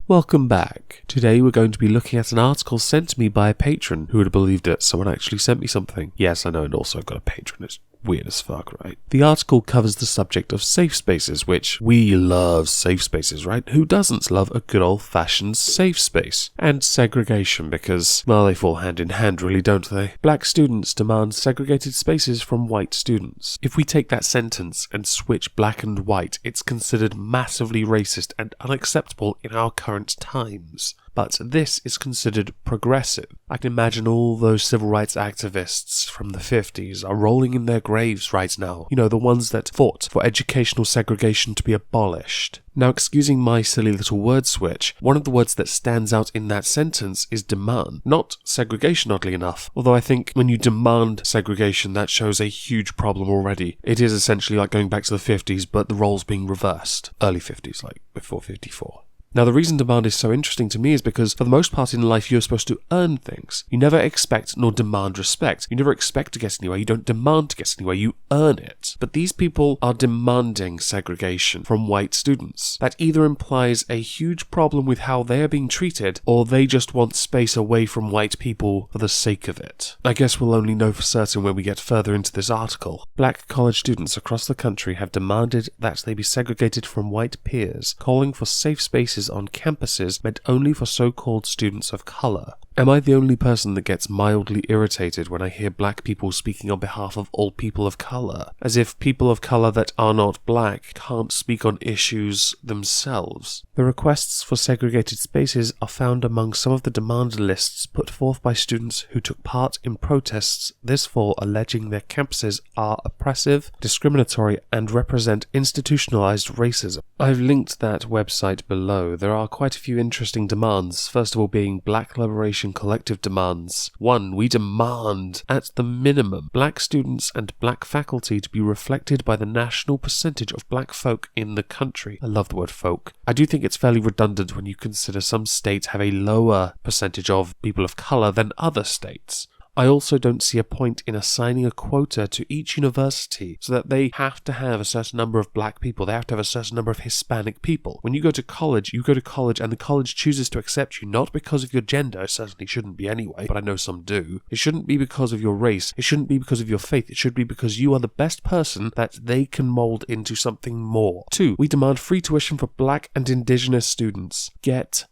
Welcome back. Today we're going to be looking at an article sent to me by a patron. Who would have believed it? Someone actually sent me something. Yes, I know, and also I've got a patron. It's weird as fuck, right? The article covers the subject of safe spaces, which we love safe spaces, right? Who doesn't love a good old-fashioned safe space? And segregation, because, well, they fall hand in hand, really, don't they? Black students demand segregated spaces from white students. If we take that sentence and switch black and white, it's considered massively racist and unacceptable in our current times. But this is considered progressive. I can imagine all those civil rights activists from the 50s are rolling in their graves right now. You know, the ones that fought for educational segregation to be abolished. Now, excusing my silly little word switch, one of the words that stands out in that sentence is demand, not segregation, oddly enough. Although I think when you demand segregation, that shows a huge problem already. It is essentially like going back to the 50s, but the roles being reversed. Early 50s, like before 54. Now, the reason demand is so interesting to me is because, for the most part in life, you're supposed to earn things. You never expect nor demand respect. You never expect to get anywhere. You don't demand to get anywhere. You earn it. But these people are demanding segregation from white students. That either implies a huge problem with how they are being treated, or they just want space away from white people for the sake of it. I guess we'll only know for certain when we get further into this article. Black college students across the country have demanded that they be segregated from white peers, calling for safe spaces on campuses meant only for so-called students of colour. Am I the only person that gets mildly irritated when I hear black people speaking on behalf of all people of colour? As if people of colour that are not black can't speak on issues themselves. The requests for segregated spaces are found among some of the demand lists put forth by students who took part in protests this fall alleging their campuses are oppressive, discriminatory, and represent institutionalised racism. I've linked that website below. There are quite a few interesting demands, first of all being Black Liberation Collective demands. 1. We demand, at the minimum, black students and black faculty to be reflected by the national percentage of black folk in the country. I love the word folk. I do think it's fairly redundant when you consider some states have a lower percentage of people of colour than other states. I also don't see a point in assigning a quota to each university so that they have to have a certain number of black people, they have to have a certain number of Hispanic people. When you go to college and the college chooses to accept you not because of your gender, it certainly shouldn't be anyway, but I know some do. It shouldn't be because of your race, it shouldn't be because of your faith, it should be because you are the best person that they can mould into something more. 2. We demand free tuition for black and indigenous students. Get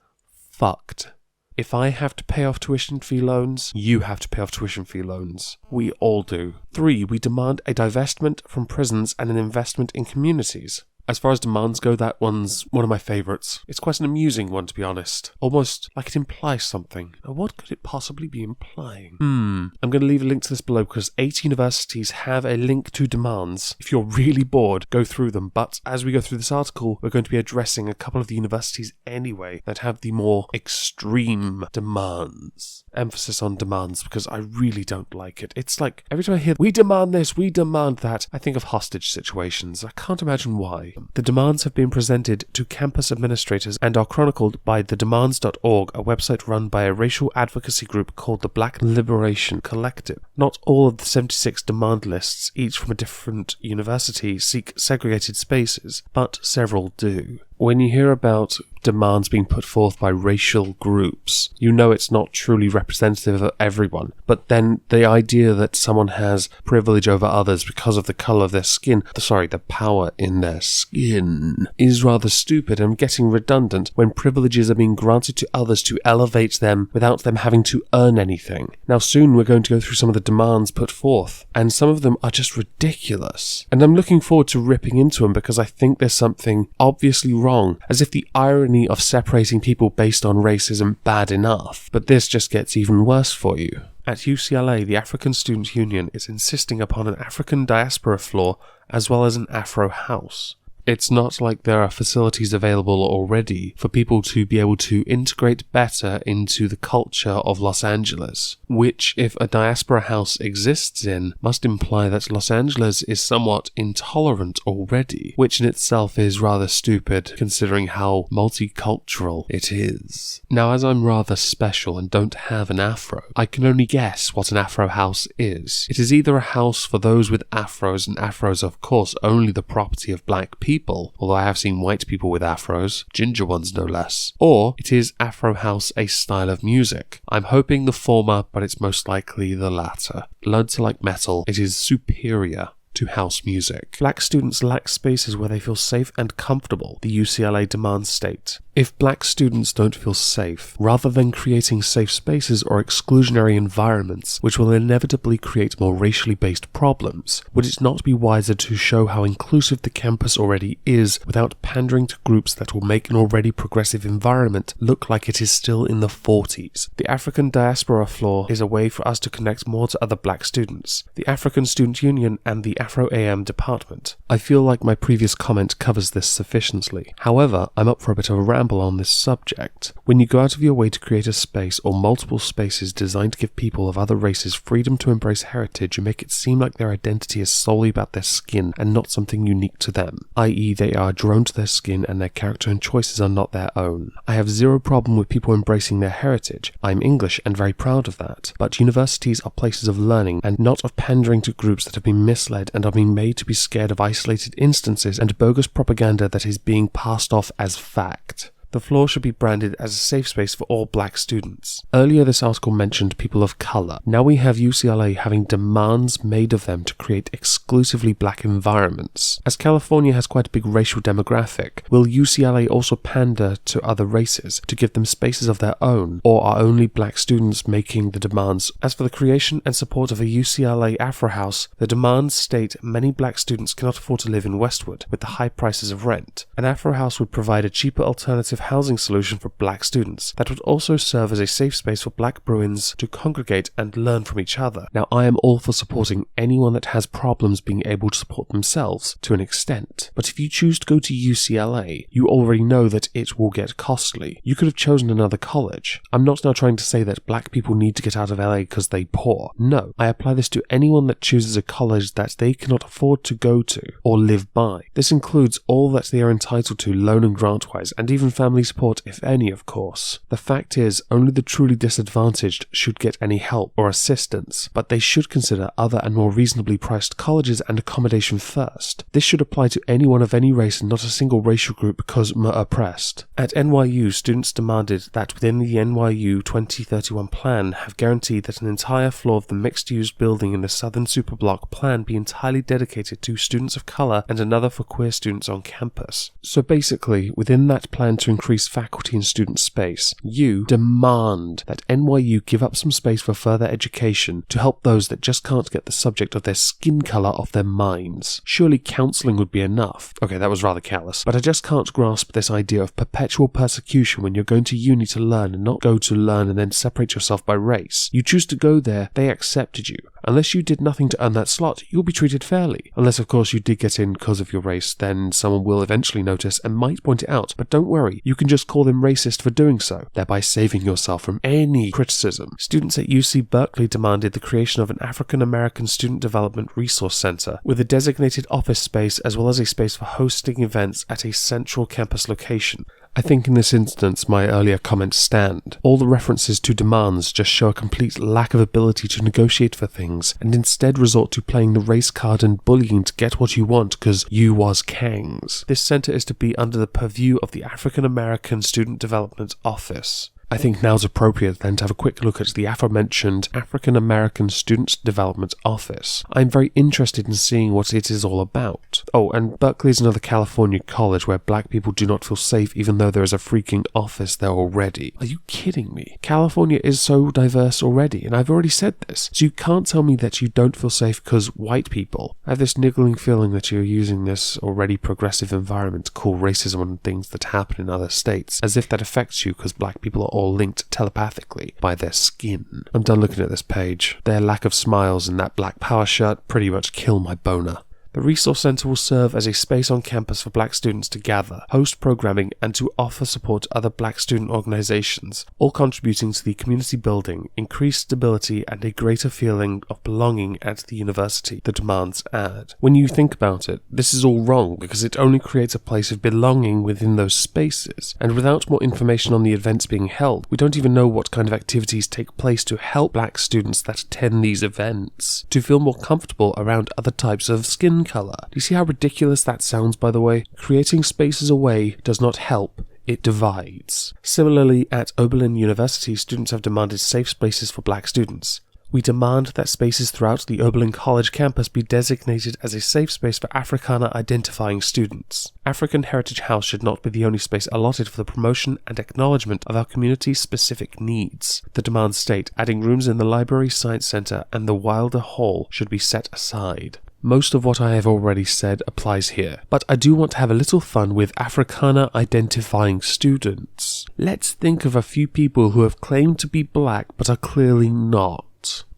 fucked. If I have to pay off tuition fee loans, you have to pay off tuition fee loans. We all do. 3. We demand a divestment from prisons and an investment in communities. As far as demands go, that one's one of my favourites. It's quite an amusing one, to be honest. Almost like it implies something. Now, what could it possibly be implying? I'm going to leave a link to this below because 8 universities have a link to demands. If you're really bored, go through them. But as we go through this article, we're going to be addressing a couple of the universities anyway that have the more extreme demands. Emphasis on demands because I really don't like it. It's like every time I hear, we demand this, we demand that, I think of hostage situations. I can't imagine why. The demands have been presented to campus administrators and are chronicled by thedemands.org, a website run by a racial advocacy group called the Black Liberation Collective. Not all of the 76 demand lists, each from a different university, seek segregated spaces, but several do. When you hear about demands being put forth by racial groups, you know it's not truly representative of everyone. But then the idea that someone has privilege over others because of the colour of their skin, the power in their skin, is rather stupid and getting redundant when privileges are being granted to others to elevate them without them having to earn anything. Now soon we're going to go through some of the demands put forth, and some of them are just ridiculous. And I'm looking forward to ripping into them because I think there's something obviously wrong, as if the irony of separating people based on race isn't bad enough, but this just gets even worse for you. At UCLA, the African Student Union is insisting upon an African diaspora floor as well as an Afro house. It's not like there are facilities available already for people to be able to integrate better into the culture of Los Angeles, which, if a diaspora house exists in, must imply that Los Angeles is somewhat intolerant already, which in itself is rather stupid considering how multicultural it is. Now, as I'm rather special and don't have an afro, I can only guess what an afro house is. It is either a house for those with afros, and afros of course only the property of black people, although I have seen white people with afros, ginger ones no less, or it is Afro House a style of music. I'm hoping the former, but it's most likely the latter. Learned to like metal, it is superior to house music. Black students lack spaces where they feel safe and comfortable, the UCLA demands state. If black students don't feel safe, rather than creating safe spaces or exclusionary environments which will inevitably create more racially based problems, would it not be wiser to show how inclusive the campus already is without pandering to groups that will make an already progressive environment look like it is still in the 40s? The African Diaspora Floor is a way for us to connect more to other black students, the African Student Union and the Afro AM department. I feel like my previous comment covers this sufficiently. However, I'm up for a bit of a ramble on this subject. When you go out of your way to create a space or multiple spaces designed to give people of other races freedom to embrace heritage and make it seem like their identity is solely about their skin and not something unique to them, i.e. they are drawn to their skin and their character and choices are not their own. I have zero problem with people embracing their heritage. I'm English and very proud of that, but universities are places of learning and not of pandering to groups that have been misled and are being made to be scared of isolated instances and bogus propaganda that is being passed off as fact. The floor should be branded as a safe space for all black students. Earlier this article mentioned people of colour. Now we have UCLA having demands made of them to create exclusively black environments. As California has quite a big racial demographic, will UCLA also pander to other races to give them spaces of their own, or are only black students making the demands? As for the creation and support of a UCLA Afro House, the demands state many black students cannot afford to live in Westwood with the high prices of rent. An Afro House would provide a cheaper alternative housing solution for black students that would also serve as a safe space for black Bruins to congregate and learn from each other. Now, I am all for supporting anyone that has problems being able to support themselves to an extent, but if you choose to go to UCLA, you already know that it will get costly. You could have chosen another college. I'm not now trying to say that black people need to get out of LA because they're poor. No, I apply this to anyone that chooses a college that they cannot afford to go to or live by. This includes all that they are entitled to loan and grant-wise, and even family support, if any, of course. The fact is, only the truly disadvantaged should get any help or assistance, but they should consider other and more reasonably priced colleges and accommodation first. This should apply to anyone of any race and not a single racial group because oppressed. At NYU, students demanded that within the NYU 2031 plan have guaranteed that an entire floor of the mixed-use building in the Southern Superblock plan be entirely dedicated to students of colour and another for queer students on campus. So basically, within that plan to increase faculty and student space, you demand that NYU give up some space for further education to help those that just can't get the subject of their skin colour off their minds. Surely counselling would be enough. Okay, that was rather callous, but I just can't grasp this idea of perpetual persecution when you're going to uni to learn and not go to learn and then separate yourself by race. You choose to go there, they accepted you. Unless you did nothing to earn that slot, you'll be treated fairly. Unless, of course, you did get in because of your race, then someone will eventually notice and might point it out. But don't worry, you can just call them racist for doing so, thereby saving yourself from any criticism. Students at UC Berkeley demanded the creation of an African American Student Development Resource Center with a designated office space as well as a space for hosting events at a central campus location. I think in this instance my earlier comments stand. All the references to demands just show a complete lack of ability to negotiate for things and instead resort to playing the race card and bullying to get what you want because you was kangs. This centre is to be under the purview of the African American Student Development Office. I think now's appropriate then to have a quick look at the aforementioned African American Student Development Office. I'm very interested in seeing what it is all about. Oh, and Berkeley is another California college where black people do not feel safe even though there is a freaking office there already. Are you kidding me? California is so diverse already, and I've already said this, so you can't tell me that you don't feel safe because white people. I have this niggling feeling that you're using this already progressive environment to call racism on things that happen in other states, as if that affects you because black people are all linked telepathically by their skin. I'm done looking at this page. Their lack of smiles and that black power shirt pretty much kill my boner. The Resource Center will serve as a space on campus for Black students to gather, host programming, and to offer support to other Black student organizations, all contributing to the community building, increased stability, and a greater feeling of belonging at the university, the demands add. When you think about it, this is all wrong because it only creates a place of belonging within those spaces, and without more information on the events being held, we don't even know what kind of activities take place to help Black students that attend these events to feel more comfortable around other types of skin color. Do you see how ridiculous that sounds, by the way? Creating spaces away does not help. It divides. Similarly, at Oberlin University, students have demanded safe spaces for Black students. We demand that spaces throughout the Oberlin College campus be designated as a safe space for Africana-identifying students. African Heritage House should not be the only space allotted for the promotion and acknowledgement of our community's specific needs. The demands state, adding rooms in the Library Science Center and the Wilder Hall should be set aside. Most of what I have already said applies here, but I do want to have a little fun with Africana-identifying students. Let's think of a few people who have claimed to be Black but are clearly not.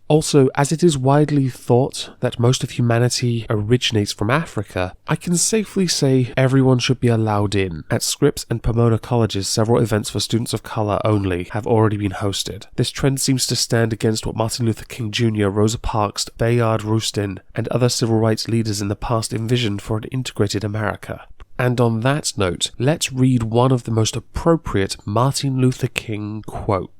Also, as it is widely thought that most of humanity originates from Africa, I can safely say everyone should be allowed in. At Scripps and Pomona colleges, several events for students of color only have already been hosted. This trend seems to stand against what Martin Luther King Jr., Rosa Parks, Bayard Rustin, and other civil rights leaders in the past envisioned for an integrated America. And on that note, let's read one of the most appropriate Martin Luther King quotes.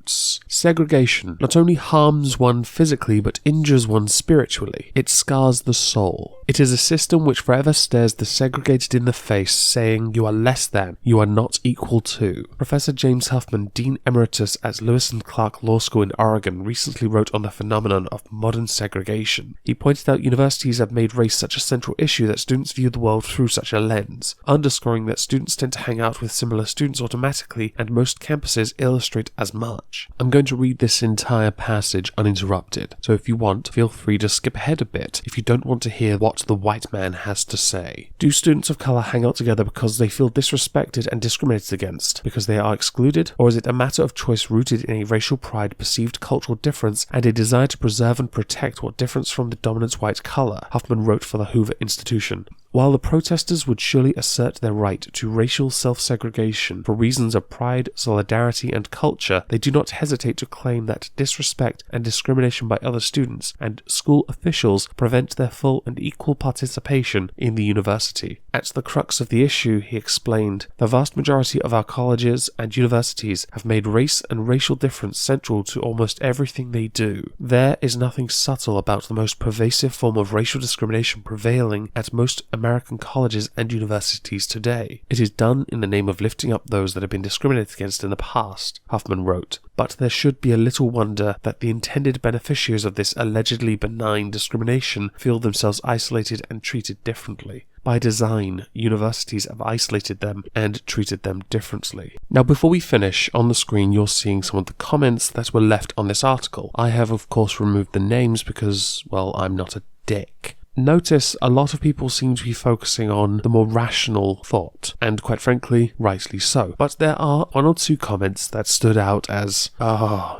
Segregation not only harms one physically but injures one spiritually. It scars the soul. It is a system which forever stares the segregated in the face, saying, "You are less than, you are not equal to." Professor James Huffman, Dean Emeritus at Lewis and Clark Law School in Oregon, recently wrote on the phenomenon of modern segregation. He pointed out universities have made race such a central issue that students view the world through such a lens, underscoring that students tend to hang out with similar students automatically, and most campuses illustrate as much. I'm going to read this entire passage uninterrupted, so if you want, feel free to skip ahead a bit if you don't want to hear what the white man has to say. Do students of color hang out together because they feel disrespected and discriminated against, because they are excluded, or is it a matter of choice rooted in a racial pride, perceived cultural difference, and a desire to preserve and protect what differs from the dominant white color? Huffman wrote for the Hoover Institution. While the protesters would surely assert their right to racial self-segregation for reasons of pride, solidarity, and culture, they do not hesitate to claim that disrespect and discrimination by other students and school officials prevent their full and equal participation in the university. At the crux of the issue, he explained, the vast majority of our colleges and universities have made race and racial difference central to almost everything they do. There is nothing subtle about the most pervasive form of racial discrimination prevailing at most American colleges and universities today. It is done in the name of lifting up those that have been discriminated against in the past, Huffman wrote. But there should be a little wonder that the intended beneficiaries of this allegedly benign discrimination feel themselves isolated and treated differently. By design, universities have isolated them and treated them differently. Now, before we finish, on the screen you're seeing some of the comments that were left on this article. I have, of course, removed the names because, well, I'm not a dick. Notice a lot of people seem to be focusing on the more rational thought, and quite frankly, rightly so. But there are one or two comments that stood out as,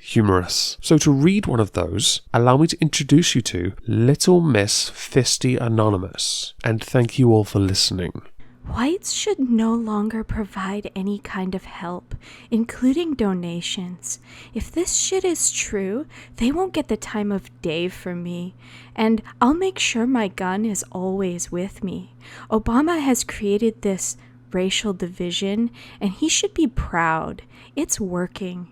humorous. So to read one of those, allow me to introduce you to Little Miss Fisty Anonymous, and thank you all for listening. Whites should no longer provide any kind of help, including donations. If this shit is true, they won't get the time of day from me, and I'll make sure my gun is always with me. Obama has created this racial division, and he should be proud. It's working.